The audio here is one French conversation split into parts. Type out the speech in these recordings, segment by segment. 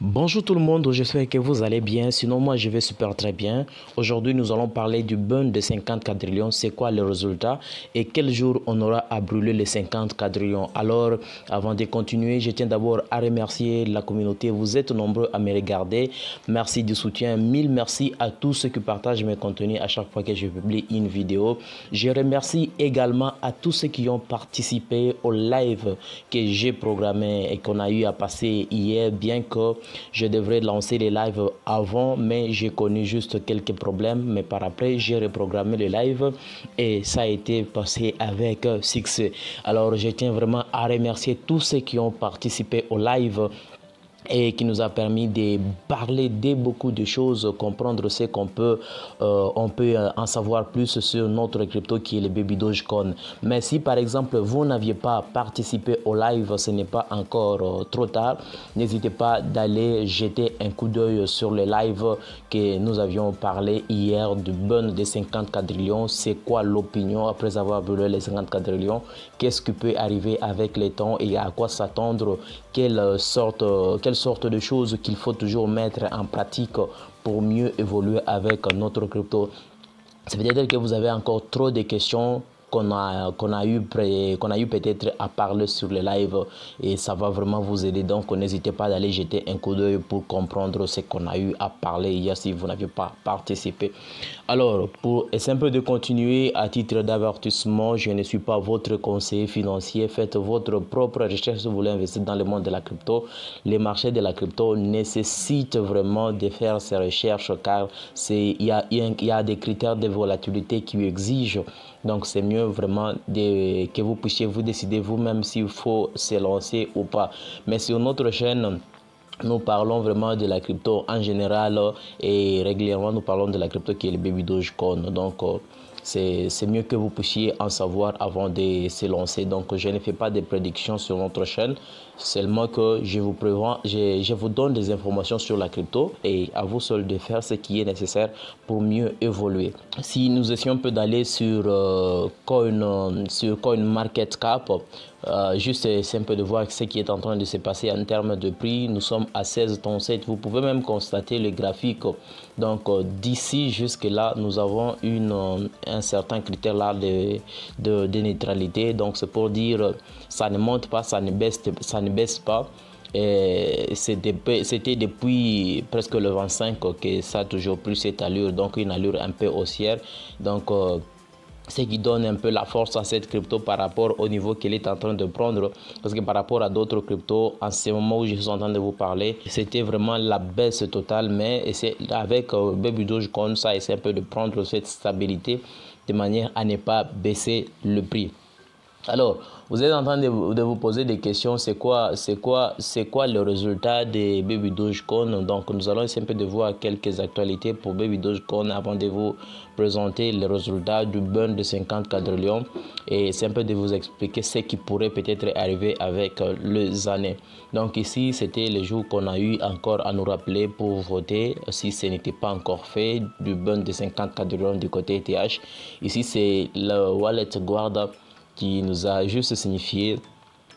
Bonjour tout le monde, j'espère que vous allez bien, sinon moi je vais super très bien. Aujourd'hui nous allons parler du burn de 50 quadrillions, c'est quoi le résultat et quel jour on aura à brûler les 50 quadrillions. Alors avant de continuer, je tiens d'abord à remercier la communauté, vous êtes nombreux à me regarder, merci du soutien, mille merci à tous ceux qui partagent mes contenus à chaque fois que je publie une vidéo. Je remercie également à tous ceux qui ont participé au live que j'ai programmé et qu'on a eu à passer hier, bien que je devrais lancer les lives avant, mais j'ai connu juste quelques problèmes. Mais par après, j'ai reprogrammé le live et ça a été passé avec succès. Alors, je tiens vraiment à remercier tous ceux qui ont participé au live et qui nous a permis de parler de beaucoup de choses, comprendre ce qu'on peut, on peut en savoir plus sur notre crypto qui est le Baby Dogecoin. Mais si par exemple vous n'aviez pas participé au live, ce n'est pas encore trop tard. N'hésitez pas d'aller jeter un coup d'œil sur le live que nous avions parlé hier du burn des 50 quadrillions. C'est quoi l'opinion après avoir brûlé les 50 quadrillions? Qu'est-ce qui peut arriver avec les temps et à quoi s'attendre? Quelle sorte de choses qu'il faut toujours mettre en pratique pour mieux évoluer avec notre crypto. Ça veut dire que vous avez encore trop de questions qu'on a eu peut-être à parler sur le live et ça va vraiment vous aider. Donc n'hésitez pas d'aller jeter un coup d'œil pour comprendre ce qu'on a eu à parler hier si vous n'aviez pas participé. Alors, pour essayer un peu de continuer, à titre d'avertissement, je ne suis pas votre conseiller financier. Faites votre propre recherche si vous voulez investir dans le monde de la crypto. Les marchés de la crypto nécessitent vraiment de faire ces recherches car il y a des critères de volatilité qui exigent. Donc, c'est mieux vraiment que vous puissiez vous décider vous-même s'il faut se lancer ou pas. Mais sur notre chaîne, nous parlons vraiment de la crypto en général et régulièrement nous parlons de la crypto qui est le Baby Dogecoin. Donc c'est mieux que vous puissiez en savoir avant de se lancer. Donc je ne fais pas de prédictions sur notre chaîne, seulement que je vous donne des informations sur la crypto et à vous seul de faire ce qui est nécessaire pour mieux évoluer. Si nous essayons un peu d'aller sur CoinMarketCap, juste c'est un peu de voir ce qui est en train de se passer en termes de prix. Nous sommes à 16,7. Vous pouvez même constater le graphique. Donc d'ici jusque là, nous avons un certain critère là de neutralité. Donc c'est pour dire ça ne monte pas, ça ne baisse pas. C'était depuis presque le 25 que ça a toujours pris cette allure, donc une allure un peu haussière. Donc ce qui donne un peu la force à cette crypto par rapport au niveau qu'elle est en train de prendre. Parce que par rapport à d'autres cryptos, en ce moment où je suis en train de vous parler, c'était vraiment la baisse totale. Mais avec Baby Dogecoin, ça essaie un peu de prendre cette stabilité de manière à ne pas baisser le prix. Alors, vous êtes en train de vous poser des questions, c'est quoi le résultat des Baby Dogecoin? Donc, nous allons essayer un peu de voir quelques actualités pour Baby Dogecoin avant de vous présenter les résultats du burn de 50 quadrillions et c'est un peu de vous expliquer ce qui pourrait peut-être arriver avec les années. Donc ici, c'était le jour qu'on a eu encore à nous rappeler pour voter si ce n'était pas encore fait du burn de 50 quadrillions du côté ETH. Ici, c'est le wallet Guarda qui nous a juste signifié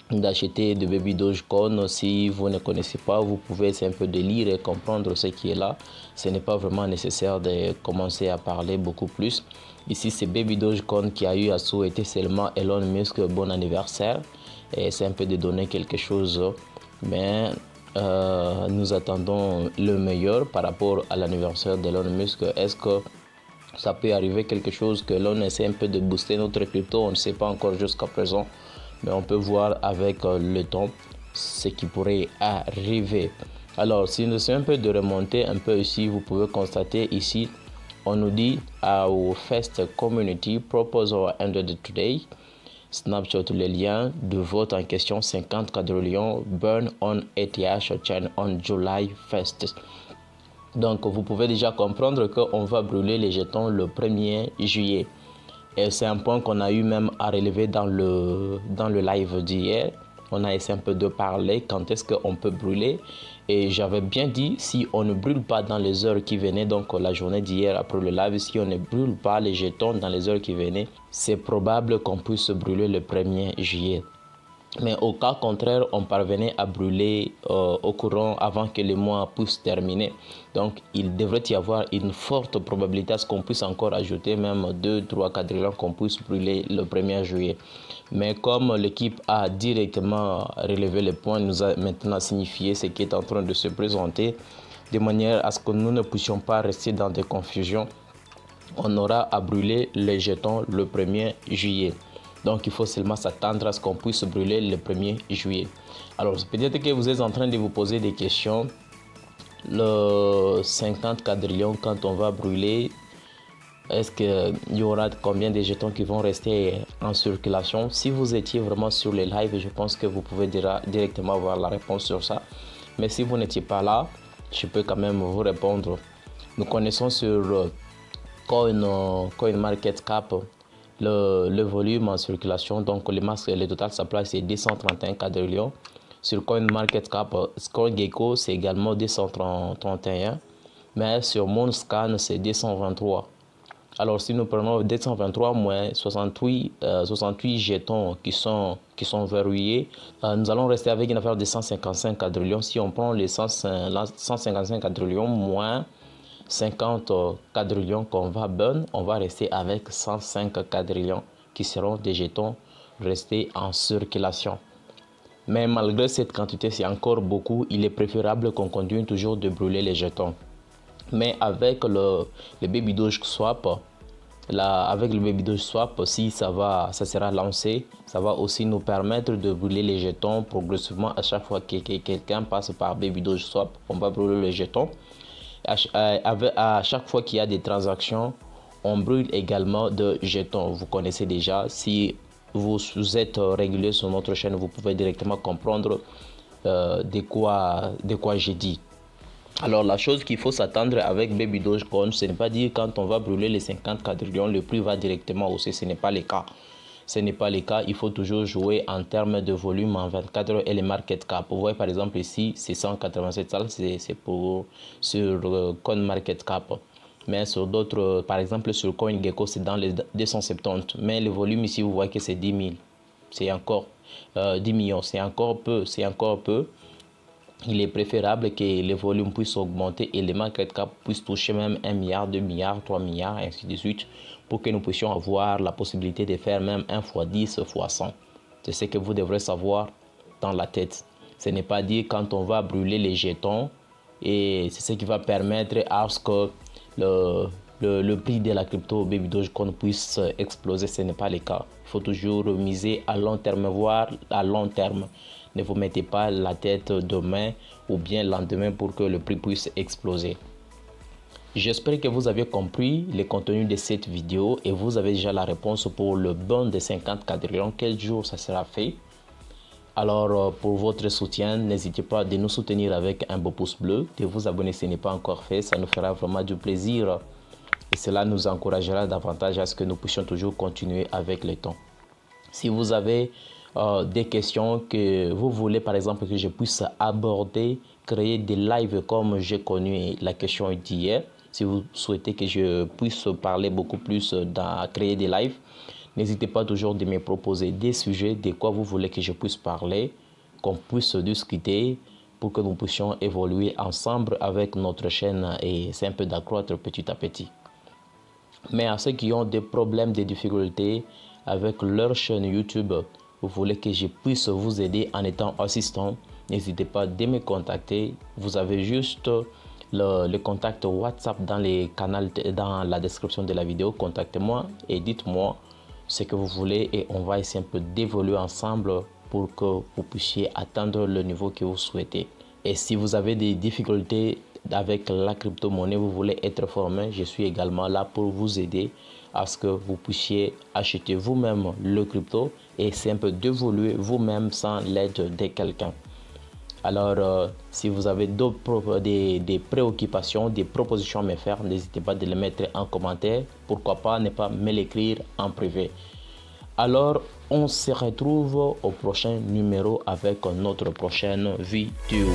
d'acheter de Baby Dogecoin. Si vous ne connaissez pas, vous pouvez essayer un peu de lire et comprendre ce qui est là. Ce n'est pas vraiment nécessaire de commencer à parler beaucoup plus. Ici, c'est Baby Dogecoin qui a eu à souhaiter seulement Elon Musk bon anniversaire. Et c'est un peu de donner quelque chose. Mais nous attendons le meilleur par rapport à l'anniversaire d'Elon Musk. Est-ce que ça peut arriver quelque chose que l'on essaie un peu de booster notre crypto? On ne sait pas encore jusqu'à présent, mais on peut voir avec le temps ce qui pourrait arriver. Alors, si nous essayons un peu de remonter un peu ici, vous pouvez constater ici, on nous dit our first community proposal ended today. Snapshot le lien de vote en question 50 quadrillions burn on ETH chain on July 1st. Donc, vous pouvez déjà comprendre qu'on va brûler les jetons le 1er juillet. Et c'est un point qu'on a eu même à relever dans le live d'hier. On a essayé un peu de parler quand est-ce qu'on peut brûler. Et j'avais bien dit, si on ne brûle pas dans les heures qui venaient, donc la journée d'hier après le live, si on ne brûle pas les jetons dans les heures qui venaient, c'est probable qu'on puisse brûler le 1er juillet. Mais au cas contraire, on parvenait à brûler au courant avant que le mois puisse terminer. Donc, il devrait y avoir une forte probabilité à ce qu'on puisse encore ajouter même 2-3 quadrillions qu'on puisse brûler le 1er juillet. Mais comme l'équipe a directement relevé les points, nous a maintenant signifié ce qui est en train de se présenter, de manière à ce que nous ne puissions pas rester dans des confusions, on aura à brûler les jetons le 1er juillet. Donc, il faut seulement s'attendre à ce qu'on puisse brûler le 1er juillet. Alors, peut-être que vous êtes en train de vous poser des questions. Le 50 quadrillions, quand on va brûler, est-ce qu'il y aura combien de jetons qui vont rester en circulation? Si vous étiez vraiment sur les lives, je pense que vous pouvez directement avoir la réponse sur ça. Mais si vous n'étiez pas là, je peux quand même vous répondre. Nous connaissons sur CoinMarketCap le volume en circulation, donc le total supply c'est 231 quadrillions. Sur CoinMarketCap, CoinGecko c'est également 231, mais sur Moonscan c'est 223. Alors si nous prenons 223 moins 68 jetons qui sont verrouillés, nous allons rester avec une affaire de 155 quadrillions. Si on prend les 155 quadrillions moins 50 quadrillions qu'on va burn, on va rester avec 105 quadrillions qui seront des jetons restés en circulation. Mais malgré cette quantité, c'est encore beaucoup. Il est préférable qu'on continue toujours de brûler les jetons. Mais avec le Baby Doge Swap, si ça sera lancé, ça va aussi nous permettre de brûler les jetons progressivement. À chaque fois que quelqu'un passe par Baby Doge Swap, on va brûler les jetons. À chaque fois qu'il y a des transactions, on brûle également de jetons. Vous connaissez déjà. Si vous êtes régulier sur notre chaîne, vous pouvez directement comprendre de quoi j'ai dit. Alors la chose qu'il faut s'attendre avec Baby Dogecoin, ce n'est pas dire quand on va brûler les 50 quadrillions, le prix va directement hausser. Ce n'est pas le cas. Ce n'est pas le cas. Il faut toujours jouer en termes de volume en 24 heures et les market cap. Vous voyez par exemple ici, c'est 187 salles, c'est sur CoinMarketCap. Mais sur d'autres, par exemple sur CoinGecko, c'est dans les 270. Mais le volume ici, vous voyez que c'est 10 000. C'est encore 10 millions. C'est encore peu. Il est préférable que les volumes puissent augmenter et les market cap puissent toucher même 1 milliard, 2 milliards, 3 milliards, et ainsi de suite, pour que nous puissions avoir la possibilité de faire même 1 x 10 x 100. C'est ce que vous devrez savoir dans la tête. Ce n'est pas dire quand on va brûler les jetons et c'est ce qui va permettre à ce que le prix de la crypto Baby Dogecoin puisse exploser. Ce n'est pas le cas. Il faut toujours miser à long terme, voire à long terme. Ne vous mettez pas la tête demain ou bien lendemain pour que le prix puisse exploser. J'espère que vous avez compris le contenu de cette vidéo et vous avez déjà la réponse pour le burn de 50 quadrillions. Quel jour ça sera fait? Alors pour votre soutien, n'hésitez pas de nous soutenir avec un beau pouce bleu, de vous abonner si ce n'est pas encore fait. Ça nous fera vraiment du plaisir et cela nous encouragera davantage à ce que nous puissions toujours continuer avec le temps. Si vous avez des questions que vous voulez par exemple que je puisse aborder, créer des lives comme j'ai connu la question d'hier, si vous souhaitez que je puisse parler beaucoup plus créer des lives, n'hésitez pas toujours de me proposer des sujets, de quoi vous voulez que je puisse parler, qu'on puisse discuter pour que nous puissions évoluer ensemble avec notre chaîne et c'est un peu d'accroître petit à petit. Mais à ceux qui ont des problèmes, des difficultés avec leur chaîne YouTube, vous voulez que je puisse vous aider en étant assistant, n'hésitez pas à me contacter. Vous avez juste le contact WhatsApp dans la description de la vidéo. Contactez-moi et dites-moi ce que vous voulez et on va essayer un peu d'évoluer ensemble pour que vous puissiez atteindre le niveau que vous souhaitez. Et si vous avez des difficultés avec la crypto-monnaie, vous voulez être formé, je suis également là pour vous aider à ce que vous puissiez acheter vous-même le crypto et c'est un peu d'évoluer vous-même sans l'aide de quelqu'un. Alors, si vous avez des préoccupations, des propositions à me faire, n'hésitez pas de les mettre en commentaire. Pourquoi pas ne pas me l'écrire en privé. Alors, on se retrouve au prochain numéro avec notre prochaine vidéo.